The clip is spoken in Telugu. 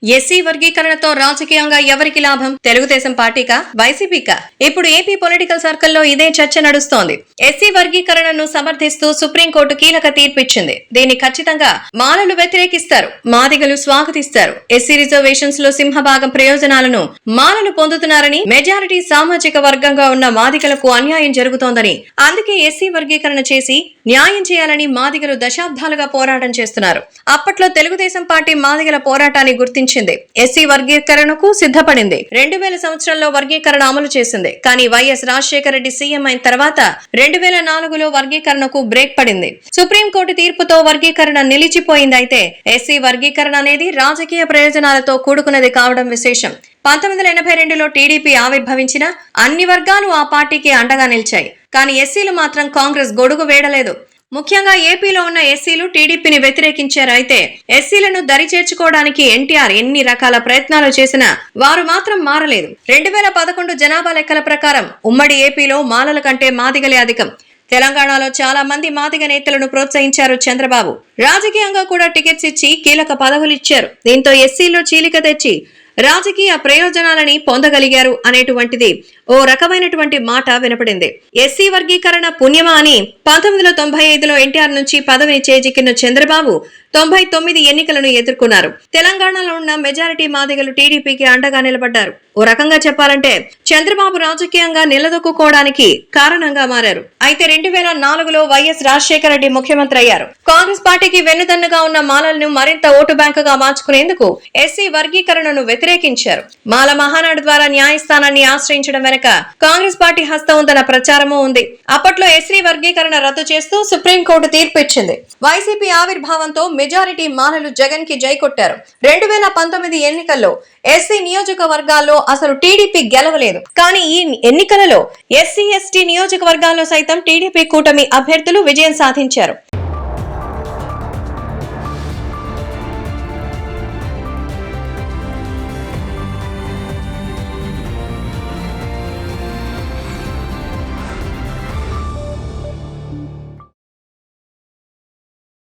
ఎస్సీ వర్గీకరణతో రాజకీయంగా ఎవరికి లాభం? తెలుగుదేశం పార్టీకా, వైసీపీకా? ఇప్పుడు ఏపీ పొలిటికల్ సర్కిల్లో ఇదే చర్చ నడుస్తోంది. ఎస్సీ వర్గీకరణను సమర్థిస్తూ సుప్రీంకోర్టు కీలక తీర్పిచ్చింది. దీన్ని ఖచ్చితంగా మాలలు వ్యతిరేకిస్తారు, మాదిగలు స్వాగతిస్తారు. ఎస్సీ రిజర్వేషన్స్ లో సింహభాగం ప్రయోజనాలను మాలలు పొందుతున్నారని, మెజారిటీ సామాజిక వర్గంగా ఉన్న మాదిగలకు అన్యాయం జరుగుతోందని, అందుకే ఎస్సీ వర్గీకరణ చేసి న్యాయం చేయాలని మాదిగలు దశాబ్దాలుగా పోరాటం చేస్తున్నారు. అప్పట్లో తెలుగుదేశం పార్టీ మాదిగల పోరాటాన్ని గుర్తించింది. ఎస్సీ వర్గీకరణకు సిద్ధపడింది. 2000 సంవత్సరంలో వర్గీకరణ అమలు చేసింది. కానీ వైఎస్ రాజశేఖర రెడ్డి సీఎం అయిన తర్వాత 2004లో వర్గీకరణకు బ్రేక్ పడింది. సుప్రీంకోర్టు తీర్పుతో వర్గీకరణ నిలిచిపోయింది. అయితే ఎస్సీ వర్గీకరణ అనేది రాజకీయ ప్రయోజనాలతో కూడుకున్నది కావడం విశేషం. 1982లో టీడీపీ ఆవిర్భవించిన అన్ని వర్గాలు ఆ పార్టీకి అండగా నిలిచాయి. కానీ ఎస్సీలు మాత్రం కాంగ్రెస్ గొడుగు వేయలేదు. ముఖ్యంగా ఏపీలో ఉన్న ఎస్సీలు టీడీపీని వ్యతిరేకించారు. అయితే ఎస్సీలను దరి చేర్చుకోవడానికి ఎన్టీఆర్ ఎన్ని రకాల ప్రయత్నాలు చేసినా వారు మాత్రం మారలేదు. 2011 జనాభా లెక్కల ప్రకారం ఉమ్మడి ఏపీలో మాలల కంటే మాదిగలే అధికం. తెలంగాణలో చాలా మంది మాదిగ నేతలను ప్రోత్సహించారు చంద్రబాబు. రాజకీయంగా కూడా టికెట్స్ ఇచ్చి కీలక పదవులు ఇచ్చారు. దీంతో ఎస్సీల్లో చీలిక తెచ్చి రాజకీయ ప్రయోజనాలని పొందగలిగారు అనేటువంటిది ఓ రకమైనటువంటి మాట వినపడింది. ఎస్సీ వర్గీకరణ పుణ్యమా అని 1995లో ఎన్టీఆర్ నుంచి పదవిని చేజిక్కిన చంద్రబాబు 99 ఎన్నికలను ఎదుర్కొన్నారు. తెలంగాణలో ఉన్న మెజారిటీ మాదిగలు టీడీపీకి అండగా నిలబడ్డారు. ఓ రకంగా చెప్పాలంటే చంద్రబాబు రాజకీయంగా నిలదొక్కుకోవడానికి కారణంగా మారారు. అయితే 2004లో వైఎస్ రాజశేఖర రెడ్డి ముఖ్యమంత్రి అయ్యారు. కాంగ్రెస్ పార్టీకి వెన్నుదన్నుగా ఉన్న మాలలను మరింత ఓటు బ్యాంకుగా మార్చుకునేందుకు ఎస్సీ వర్గీకరణను వ్యతిరేకించారు. మాల మహానాడు ద్వారా న్యాయస్థానాన్ని ఆశ్రయించడం వెనక కాంగ్రెస్ పార్టీ హస్తం ఉందన్న ప్రచారమూ ఉంది. అప్పట్లో ఎస్సీ వర్గీకరణ రద్దు చేస్తూ సుప్రీంకోర్టు తీర్పు ఇచ్చింది. వైసీపీ ఆవిర్భావంతో మెజారిటీ మాలలు జగన్ కి జై కొట్టారు. 2019 ఎన్నికల్లో ఎస్సీ నియోజకవర్గాల్లో అసలు టీడీపీ గెలవలేదు. కానీ ఈ ఎన్నికలలో ఎస్సీ ఎస్టీ నియోజకవర్గాల్లో సైతం టీడీపీ కూటమి అభ్యర్థులు విజయం సాధించారు.